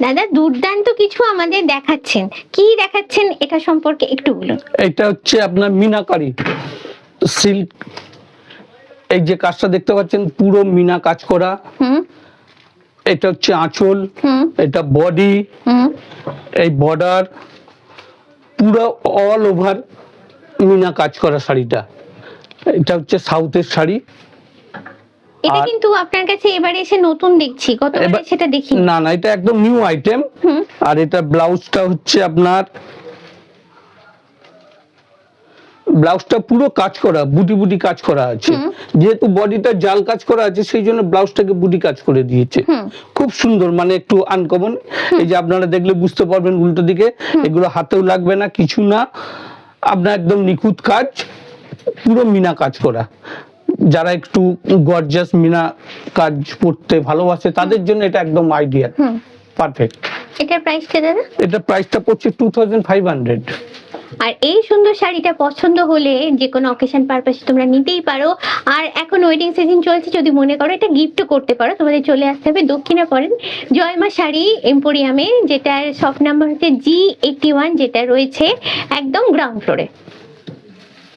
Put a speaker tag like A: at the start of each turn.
A: দাদা দুর্দান্ত কিছু আমাদের দেখাচ্ছেন, কি দেখাচ্ছেন এটা সম্পর্কে একটু বলুন।
B: এটা হচ্ছে আপনার মিনাকারি সিল্ক, এই যে কাজটা দেখতে পাচ্ছেন পুরো মিনা কাজ করা। এটা হচ্ছে আঁচল, এটা বডি, এই বর্ডার পুরো অল ওভার মিনা কাজ করা শাড়িটা। এটা হচ্ছে সাউথের শাড়ি।
A: এটা কিন্তু আপনার কাছে এবারে এসে নতুন দেখছি, গতবারে সেটা দেখি
B: না না, এটা একদম নিউ আইটেম। আর এটা ব্লাউজটা হচ্ছে আপনার, ব্লাউজটা পুরো কাজ করা, বুটি বুটি কাজ করা আছে। যেহেতু বডিটা জাল কাজ করা আছে সেই জন্য ব্লাউজটাকে বুটি কাজ করে দিয়েছে। খুব সুন্দর, মানে একটু আনকমন। এই যে আপনারা দেখলে বুঝতে পারবেন উল্টো দিকে, এগুলো হাতেও লাগবে না কিছু না, আপনার একদম নিখুঁত কাজ, পুরো মিনা কাজ করা। যারা একটু গর্জাস মিনা কাজ পড়তে ভালোবাসে তাদের জন্য এটা একদম আইডিয়াল, পারফেক্ট।
A: এটার প্রাইসটা দাদা?
B: এটা প্রাইসটা পড়ছে 2500।
A: আর এই সুন্দর শাড়িটা পছন্দ হলে যে কোনো অকেশন পারপাসে তোমরা নিতেই পারো। আর এখন ওয়েডিং সিজন চলছে, যদি মনে করো এটা গিফটও করতে পারো, তোমাদের চলে আসতে হবে দক্ষিণাপরের জয়মা শাড়ি এম্পোরিয়ামে, যেটার শপ নাম্বার হচ্ছে G81, যেটা রয়েছে একদম গ্রাউন্ড ফ্লোরে।